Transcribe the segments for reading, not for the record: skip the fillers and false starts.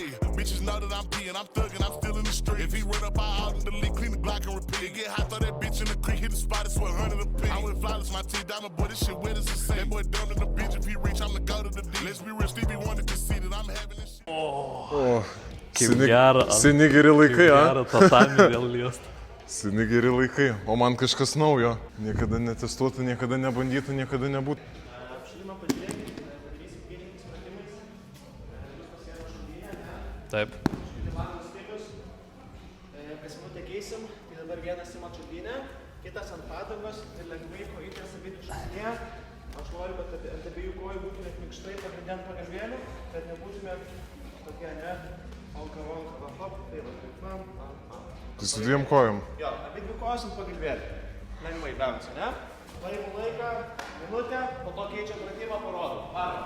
Hey, bitches know that I'm peeing, I'm thugging, I'm still in the street. If he run up, I out in the league, clean the Glock and repeat. Get hot, throw that bitch in the creek, hit the spot, it's 100 a piece. I went flawless, my teeth diamond, boy, this shit wet as a sand. That boy dumb in the bitch, if he reach, I'm the go to the D. Let's be real, Stevie wanted to see that I'm having this shit. O, Kaip seni geri laikai, Gera, tatami vėl liest. Seni geri laikai, o man kažkas naujo. Niekada netestuota, niekada nebandyta, niekada nebūtų. Apšilimą pažiūrėkit, darysim vieningais pratimais. Jūs pasiėmė šulinę, ne? Taip. Valandos stilius. Kas minutę keisim, tai dabar vienas ima šulinę, kitas ant padangos ir lengvai kojytės abidvi šulinėje. Aš noriu, kad ant abiejų kojų būtumėt minkštai pagrindė ant pagalvėlių, kad nebūtumėt tokie, ne? Alka, hop, tai va, taip, Tai su dviem kojom. Jo, abidvi kojos ant pagalvėlių. Lengvai bėgams, ne? Paimu laiką, minutę, po to keičiam pratimą, parodom. Varom.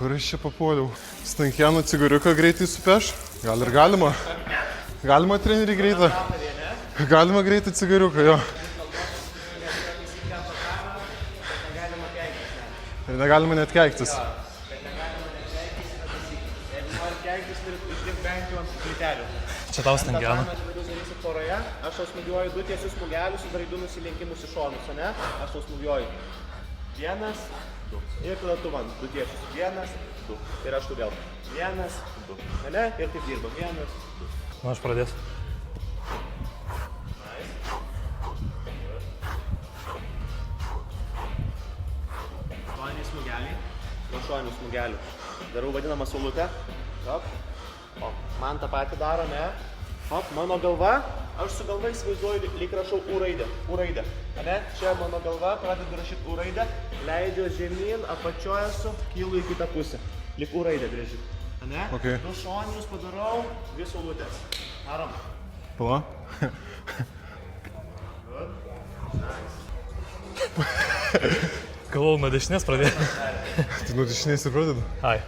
Kur aš čia papuoliau? Stankienų cigariuką greitai supeš? Gal ir galima? Galima treneri greitą? Galima greitą cigariuką, jo. Ir negalima net keiktis. Jeigu nori keiktis, turi išdirbti bent jau ant plytelių. Čia tau stangiena. Darysit poroje, aš tau smūgiuoju 2 tiesius smūgelius ir darai 2 nusilenkimus į šonus, o ne? Aš tau smūgiuoju 1, 2. Ir tada tu man 2 tiesius. 1, 2. Ir aš tu vėl. 1, 2. Ne? Ir taip dirbam. 1, 2. Nu, aš pradėsiu. Šoniniai smūgeliai. Nuo šoninių smūgelių. Darau vadinamą saulutę. Hop. O, man tą patį daro, ne? Hop, mano galva. Aš su galva įsivaizduoju, lyg rašau U raidę. U raidę. Ne? Čia mano galva, pradedu rašyti U raidę. Leidžiu žemyn, apačioje esu, kylu į kitą pusę. Lyg U raidę brėžiu. Ne? Okay. 2 šoninius padarau, 2 saulutės. Darom. Pala. Good. Nice. Galvau, nuo dešinės pradėti. Tai nuo dešinės ir pradedu. Ai.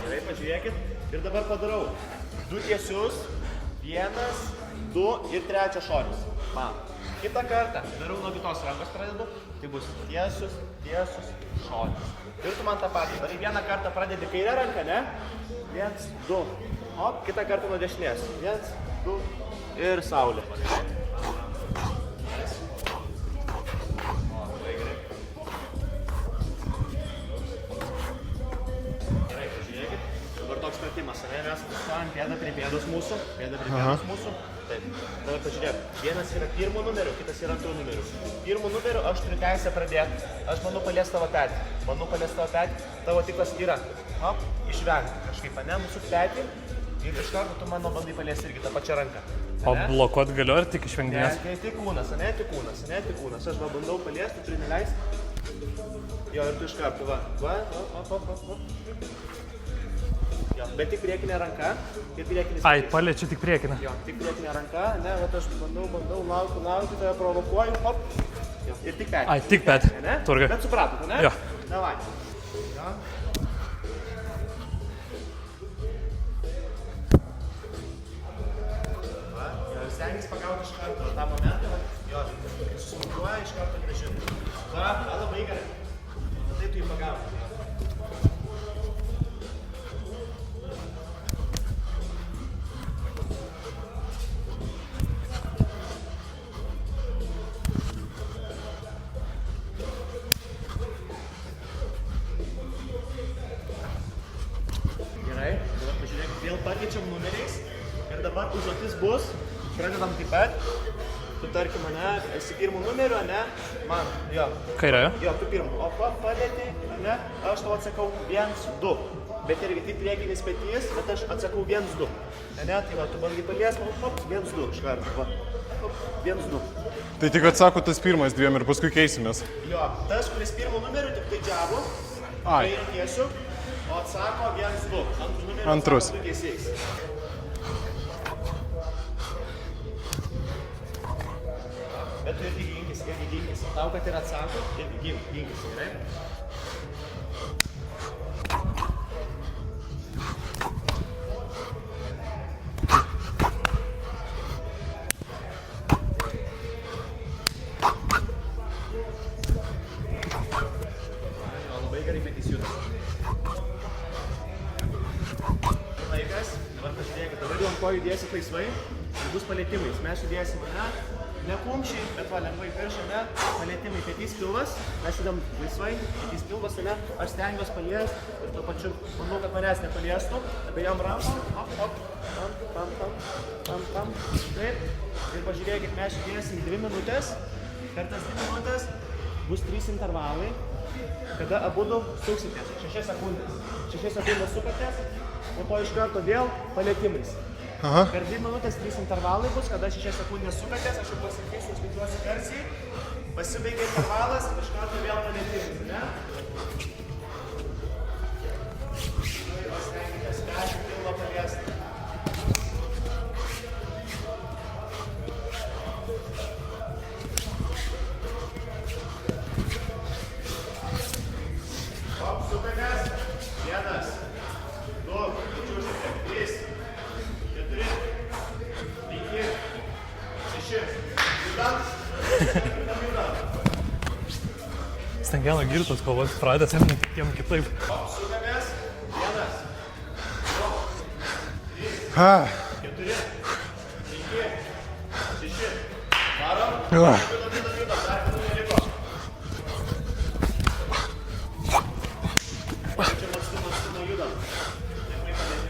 Gerai, pažiūrėkit. Ir dabar padarau 2 tiesius, 1, 2 ir 3 šonis. Man. Kitą kartą darau nuo kitos rankos pradedu. Tai bus tiesius, tiesius, šonis. Ir tu man tą patį. Darai vieną kartą pradedi kairę ranką, ne? 1, 2. Hop, kitą kartą nuo dešinės. 1, 2 ir saulė. Gerai, pažiūrėkit. Dabar toks pratimas, ne? Mes stovim pėdą prie pėdos mūsų. Pėdą prie pėdos mūsų. Taip. Dabar pažiūrėk. Vienas yra 1 numeriu, kitas yra 2 numeriu. 1 numeriu aš turiu teisę pradėti. Aš manau paliesti tavo petį. Manau paliesti tavo petį. Tavo tiklas yra. Hop, išvengti kažkaip, ne? Mūsų petį. Ir iš karto tu mano bandai paliesti irgi tą pačią ranką. O blokuot galiu ar tik išvengdinės? Ne, tik kūnas, ne, tik kūnas, ne, tik kūnas. Aš va bandau paliesti, turiu neleisti. Jo, ir tu iš karto, va. Jo, bet tik priekinė ranka ir priekinis. Ai, paliečiu tik priekinę. Jo, tik priekinė ranka, ne, va aš bandau, laukiu, tave provokuoju, hop. Jo, ir tik petį. Ai, tik petį. Ne? Turgai. Bet supratot, ne? Jo. Davai. Jo. Va, jo, stengiais pagauti iš karto tą momentą, jo, susmukuoja iš karto grįžti. Va, labai gerai. Tai tu jį pagauti. Gerai, dabar pažiūrėk, vėl pakeičiam numeriais ir dabar užduotis bus, pradedam taip pat, tu tarkim, esi 1 numeriu, ne, man, jo. Kairė? Jo, tu 1, o palėti ne? Aš tau atsakau 1, 2. Bet irgi taip priekinis petys, bet aš atsakau 1, 2. Ne, tai va, tu bangai palies, hop, 1, 2 iš karto, va. Hop, 1, 2. Tai tik atsako tas pirmas dviem ir paskui keisimės. Jo, tas, kuris pirmo numeriu, tik tai džiabu, Ai. kairį tiesiu, o atsako 1, 2. Antrų numeriu Antrus. atsako 2 tiesiais. Bet tu irgi ginkis. Tau, kad ir atsako, irgi ginkis, gerai? Labai gerai petys juda. Laikas, dabar pažiūrėkit, dabar jau ant ko judėsit laisvai, tai bus palėtimais. Mes judėsim, ne kumščiai, bet va, lengvai viršą, ne, palėtimai, petys pilvas, mes judam laisvai, petys pilvas, ne, aš stengiuos paliest ir tuo pačiu, manau, kad manęs nepaliestų, abejom rankom, hop, hop, tam, taip, ir pažiūrėkit, mes judėsim 2 minutės, per tas 2 minutės bus 3 intervalai, kada abudu suksitės, 6 sekundės. 6 sekundės sukatės, po to iš karto vėl palėtimais. Aha. Per 2 minutės 3 intervalai bus, kada 6 sekundės sukatės, aš jau pasakysiu, skaičiuosiu garsiai, pasibaigia intervalas, iš karto vėl palėtimais, ne? O stenkitės pešių pilvą paliesti. Hop, sukatės. 1, 2, čiūšite. 3, 4, 5, 6. Judam. Stengiano girtas kovos pradės, jam netikėm kitaip. Hop, sukatės. 1, 2, 3, Ha. 4, 5, 6. Varom. Ah. Judam. Dar minutė neliko. Čia matstumą judam. Lengvai padėti.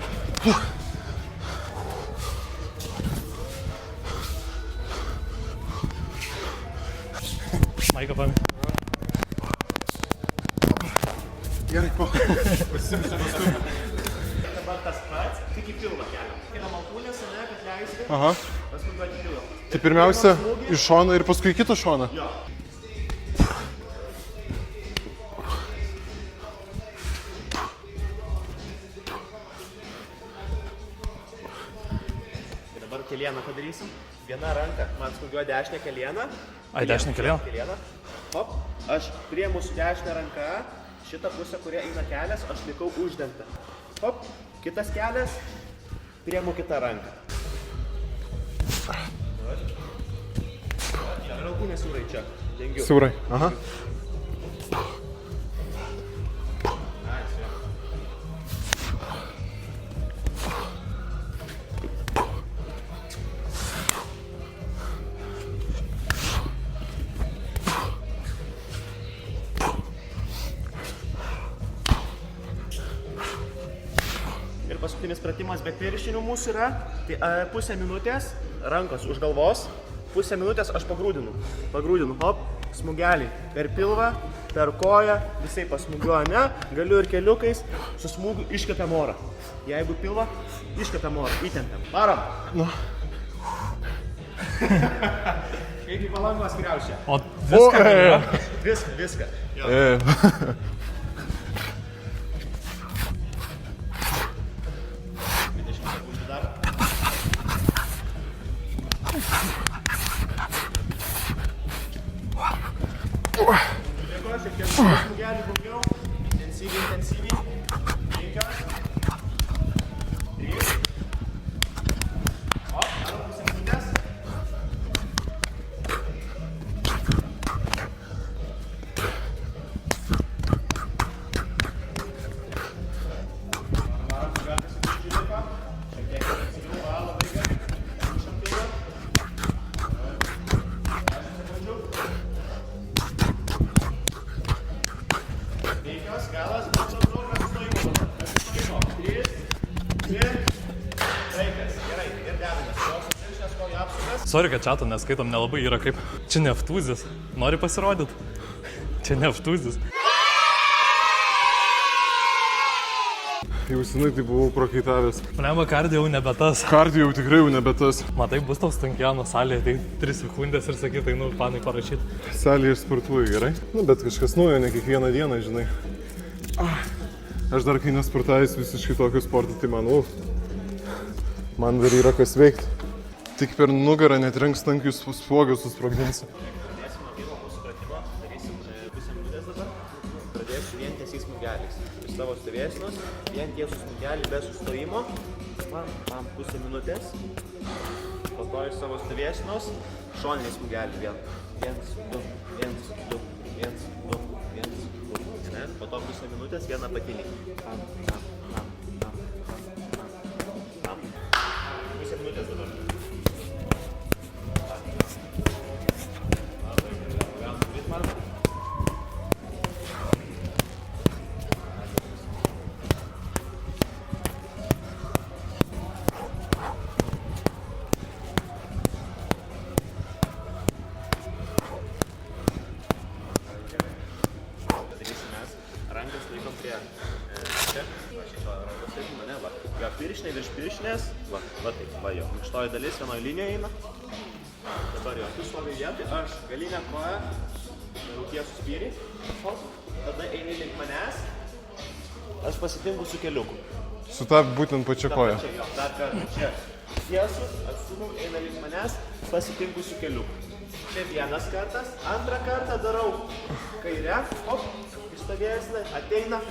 Maiką paėmė. Gerai, po. Dabar tas pats, tik į pilvą keliam. Keliam alkūnės, ne, kad leisti, Aha. paskui duoti pilvą. Tai pirmiausia iš šono ir paskui į kitą šoną. Jo. Ir dabar kelieną padarysim. Viena ranka, man smūgiuoja dešinę kelieną. Ai, dešinę kelieną? Kelieną. Hop, aš priemu su dešinę ranką, šitą pusę, kuria eina kelias, aš likau uždengtą. Hop, kitas kelias, priemu kitą ranką. Ir alkūnės siūrai čia, dengiu. Siaurai. Aha. Ir paskutinis pratimas be pirštinių mūsų yra, tai pusę minutės rankos už galvos, pusę minutės aš pagrūdinu, hop, smūgelį per pilvą, per koją, visai pasmūgiuoju, ne, galiu ir keliukais, su smūgiu iškvepiam orą. Jeigu pilvą, iškvepiam orą, įtempiam. Varom! Nu. Kaip į palangos kriaušę. O viską galėjo? Viską. Jo. Šiek tiek smūgelį daugiau, intensyviai. 5, 3. O, dar pusę minutės. Varom, sugartas į didžiulį. Šiek tiek intensyviau, labai gerai. Pušam pilvą. 10 sekundžių. 5, galas, nuotraukas, sustojimo. 3, 2, laikas. Gerai, ir dedamės. Jos pirštinės kojų apsukas. Sorry, kad čato neskaitom, nelabai yra kaip. Čia neftūzis. Nori pasirodyti? Čia neftūzis. jau senai tai buvau prakaitavęs. Lemba kardė jau nebe tas. Kardio jau tikrai jau nebe tas. Matai, bus tau Stankiano salėje, tai 3 sekundės ir sakytai, nu, panai parašyti. Salėje aš sportuoju gerai. Nu, bet kažkas naujo, ne kiekvieną dieną, žinai. Aš dar kai nesportavęs visiškai tokio sporto, tai manau, man dar yra kas veikti. Tik per nugarą netrenks tankius spuogius susprogdinsi. Pradėsim nuo pirmo mūsų pratimo, darysim pusę minutės dabar. Pradėsiu vien tiesiais smūgeliais. Iš savo stovėsnos, vien tiesų smūgelį be sustojimo. Pam, pusę minutės. Po to iš savo stovėsnos, šoniniai smūgelį vėl. 1, 2, 1, 2, 1, 2, 1, 2. Ne? Po to pusę minutės, vieną apatinį. Pam. Pusę minutės dabar. Rankas laikom prie čia, rankos laikom, ne, va. Jo piršinė virš piršinės, va taip, va jo. Minkštoji dalis vienoje linijoje eina. Dabar jo, tu stovi vietoj, aš galinę koją, tiesus spyrį, tada eini link manęs, aš pasitinku su keliuku. Su ta būtent pačia koja. Čia jo, dar kartą, čia tiesus, atstumau, eina link manęs, pasitinku su keliuku. Čia vienas kartas, antrą kartą darau kairę, hop. Stovėsnai, ateina,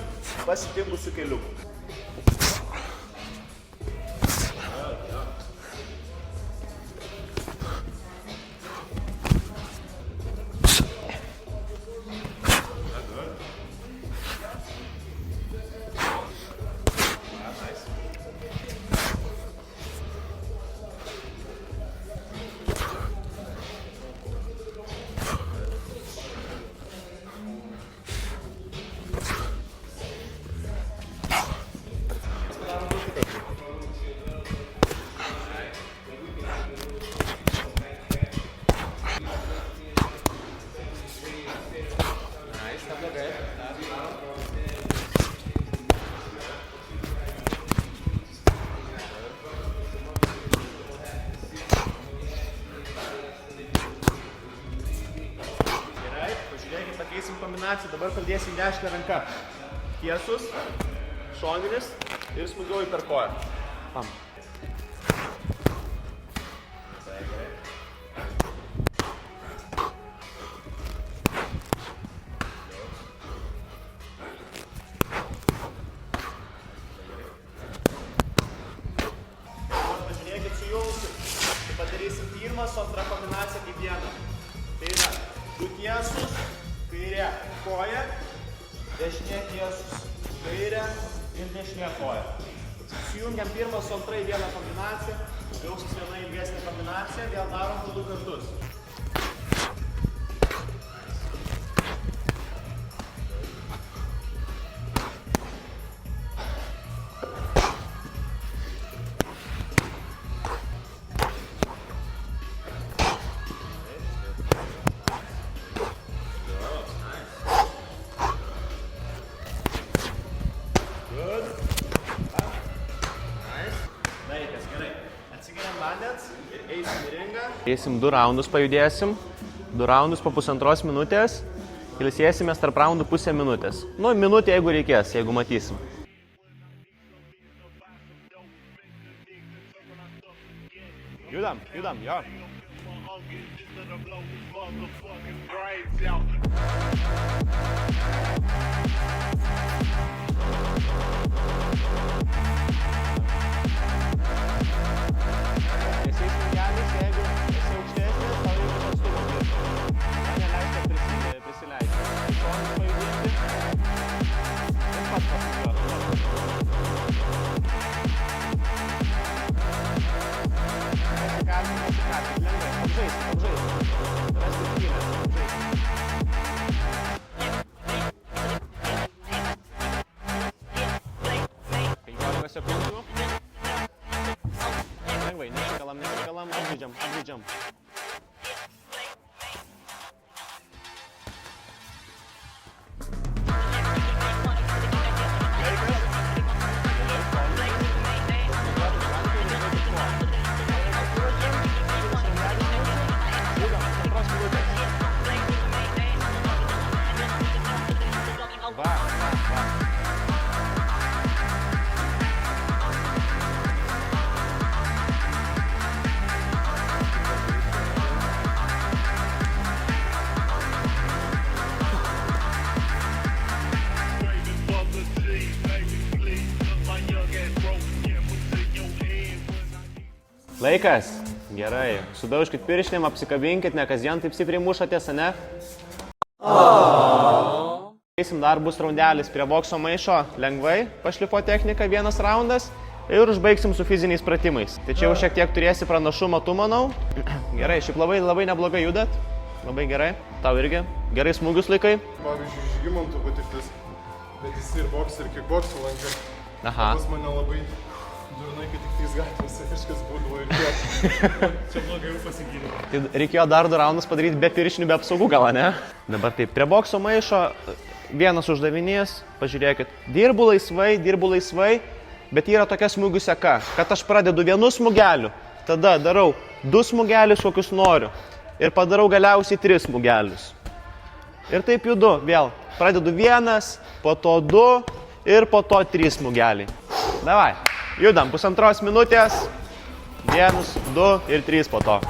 pasitinku su keliuku. Pakeisim kombinaciją, dabar pradėsim dešinę ranką. Tiesus, šoninis ir smūgiuoju per koją. Pam. Pažiūrėkit, sujungsiu. Padarysim pirmą su antra kombinacija kaip vieną. Tai yra du tiesus, kairė koja, dešinė tiesus, kairė ir dešinė koja. Sujungiam pirmą su antrai vieną kombinaciją, gausis viena ilgesnė kombinacija, vėl darom 2 kartus. Eisim 2 raundus pajudėsim, 2 raundus po pusantros minutės, ilsėsimės tarp raundų pusę minutės. Nu, minutė jeigu reikės, jeigu matysim. Judam, jo. Esi smūgelis, jeigu esi aukštesnis, tau reikia atstumą dirbti. Man neleiskite prisileisti. Šonis pajudinti. Ir pats pasmugiuoti. Nesikarti, lengvai. Apžaisti. Rasti skylę, apžaisti. 15 sekundžių. Lengvai, nesikalam, apžaidžiam. Laikas. Gerai. Sudaužkit pirštinėm, apsikabinkit, ne kasdien taip stipriai mušatės, ne? Eisim dar bus raundelis prie bokso maišo, lengvai pašlifuo technika, vienas raundas ir užbaigsim su fiziniais pratimais. Tai čia jau šiek tiek turėsi pranašumą, tu manau. Gerai, šiaip labai neblogai judat, labai gerai, tau irgi, gerai smūgius laikai. Pavyzdžiui, Žygimantų patirtis, bet jis ir boksą, ir kickboksą lankė. Aha. Pas mane labai durnai, kad tik tais gatvėse kažkas būdavo ir tiek. Čia blogai jau pasigydė. Tai reikėjo dar 2 raundus padaryti be piršinių, be apsaugų gal, ne? Dabar taip, prie bokso maišo vienas uždavinys, pažiūrėkit, dirbu laisvai, bet yra tokia smūgių seka, kad aš pradedu 1 smūgeliu, tada darau 2 smūgelius, kokius noriu, ir padarau galiausiai 3 smūgelius. Ir taip judu, vėl, pradedu 1, po to 2 ir po to 3 smūgeliai. Davai, judam, 1,5 minutės, 1, 2 ir 3 po to.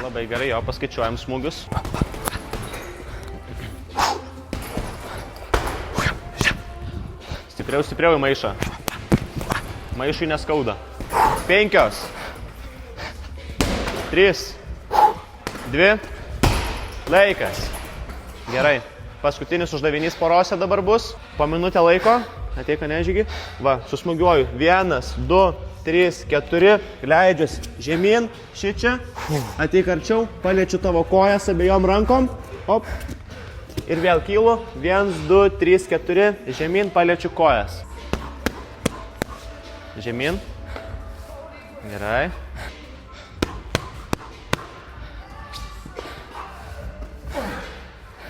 Labai gerai, jo, paskaičiuojam smūgius. Stipriau į maišą. Maišui neskauda. 5, 3, 2, laikas. Gerai, paskutinis uždavinys porose dabar bus. Po minutę laiko, ateik, ne, Žygi. Va, susmūgiuoju. 1, 2, 3, 4, leidžiuosi žemyn, šičia, ateik arčiau, paliečiu tavo kojas abiejom rankom, hop, ir vėl kylu, 1, 2, 3, 4, žemyn, paliečiu kojas. Žemyn, gerai.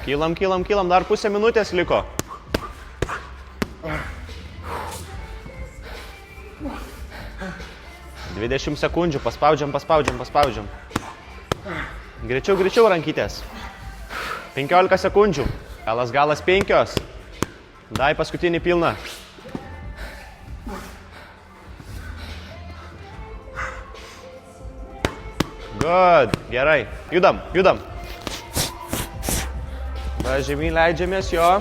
Kylam, dar pusę minutės liko. Dvidešimt sekundžių, paspaudžiam. Greičiau rankytės. 15 sekundžių. Galas 5. Dai paskutinį pilną. Good. Gerai. Judam. Va, žemyn leidžiamės jo.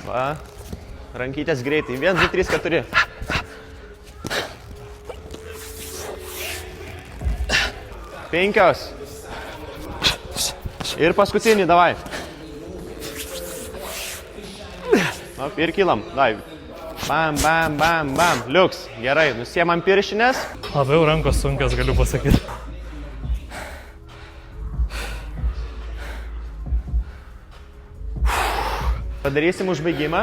Va, rankytės greitai. 1, 2, 3, 4. Penkios. Ir paskutinį, davai. Ir kylam, davai. Bam. Liuks. Gerai, nusiemam piršinės. Labiau rankos sunkios, galiu pasakyti. Padarysim užbaigimą.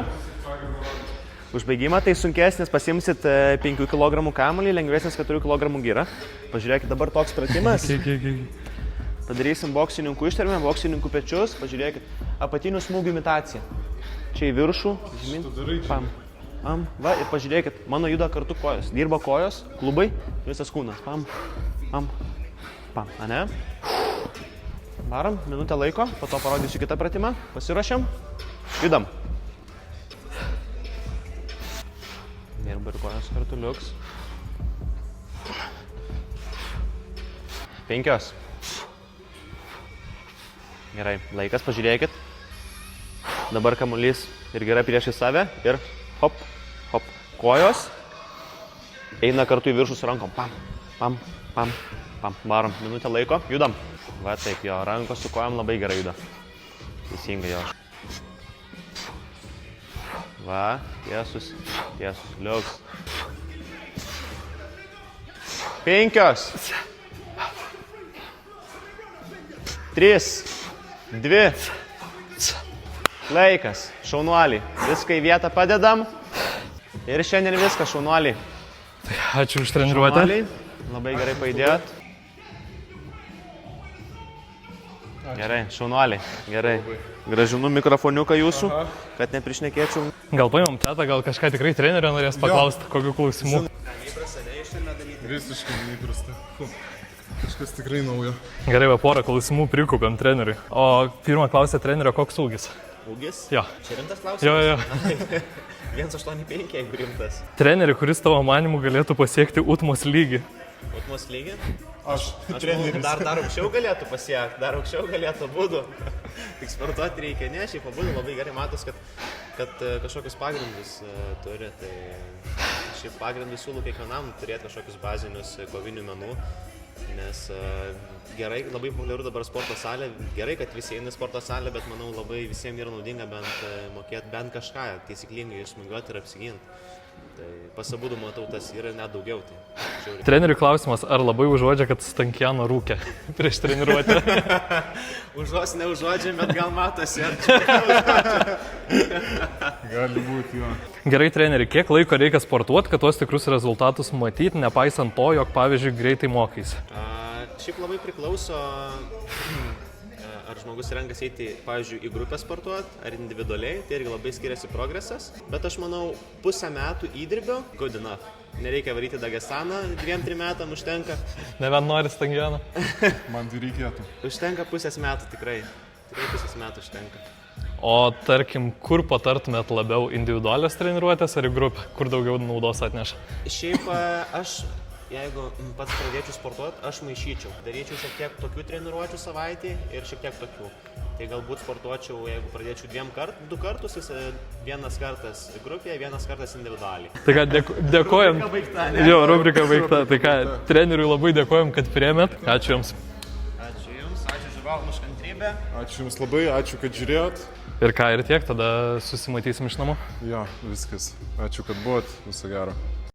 Užbaigimą tai sunkesnis, pasimsit 5 kg kamuolį, lengvesnis 4 kg gyrą. Pažiūrėkit, dabar toks pratimas. Padarysim boksininkų ištvermę, boksininkų pečius. Pažiūrėkit, apatinių smūgių imitaciją. Čia į viršų. Pam. Va, ir pažiūrėkit, mano juda kartu kojos. Dirba kojos, klubai, visas kūnas. Pam. Ane? Varom, minutę laiko, po to parodysiu kitą pratimą. Pasiruošiam. Judam. Dirba ir kojos kartu, liuks. 5. Gerai, laikas, pažiūrėkit. Dabar kamuolys ir gerai priešai save ir hop. Kojos eina kartu į viršų su rankom. Pam. Varom, minutę laiko, judam. Va taip, jo, rankos su kojom labai gerai juda. Teisingai jo. Va, tiesus, liuks. 5. 3, 2, laikas, šaunuoliai. Viską į vietą padedam. Ir šiandien viskas, šaunuoliai. Ačiū už treniruotę. Labai gerai pajudėjot. Gerai, šaunuoliai, gerai. Gražinu mikrofoniuką jūsų, kad neprišnekėčiau. Gal paimam chatą, gal kažką tikrai trenerio norės paklausti, kokių klausimų. Visiškai neįprasta. Kažkas tikrai naujo. Gerai, va, porą klausimų prikupėm treneriui. O pirmą klausė trenerio, koks ūgis? Ūgis? Jo. Čia rimtas klausimas? Jo. 1,85, jeigu rimtas. Treneri, kuris tavo manimu galėtų pasiekti Utmos lygį. Utmos lygį? Aš Aš manau, dar aukščiau galėtų pasiekti, dar aukščiau galėtų būdų. Tik sportuoti reikia, ne, šiaip abudu labai gerai matos, kad kažkokius pagrindus turi. Tai šiaip pagrindus siūlau kiekvienam turėti kažkokius bazinius kovinių menų. Nes gerai, labai populiaru dabar sporto salė, gerai, kad visi eina į sporto salę, bet manau labai visiems yra naudinga mokėti bent kažką, taisyklingai išsmiguoti ir apsiginti. Tai pasabudu matau, tas yra net daugiau. Tai Treneriui klausimas, ar labai užuodžia, kad Stankiano rūkė prieš treniruotę? Užuos neužuodžia, bet gal matosi. Gali būti, jo. Gerai, treneri, kiek laiko reikia sportuoti, kad tuos tikrus rezultatus matyti, nepaisant to, jog, pavyzdžiui, greitai mokaisi? Šiaip labai priklauso, ar žmogus renkasi eiti, pavyzdžiui, į grupę sportuoti, ar individualiai, tai irgi labai skiriasi progresas. Bet aš manau, pusę metų įdirbio, good enough. Nereikia varyti Dagestaną, 2-3 metam užtenka. Nebent nori Stankiano? Man tai reikėtų. Užtenka pusės metų tikrai. Tikrai pusės metų užtenka. O tarkim, kur patartumėt labiau, individualios treniruotės ar į grupę, kur daugiau naudos atneša? Šiaip aš, jeigu pats pradėčiau sportuoti, aš maišyčiau. Daryčiau šiek tiek tokių treniruočių savaitį ir šiek tiek tokių. Tai galbūt sportuočiau, jeigu pradėčiau 2 kartus, vienas kartas grupėje, vienas kartas individualiai. Tai ką, dėkojom. Rubrika baigta, ne? Jo, rubrika baigta. Tai ką, treneriui labai dėkojom, kad priėmėt. Ačiū Jums. Ačiū Jums, ačiū žiūrovam už kantrybę. Ačiū Jums labai, ačiū, kad žiūrėjot. Ir ką, ir tiek, tada susimatysim iš namų. Jo, viskas. Ačiū, kad buvot. Viso gero.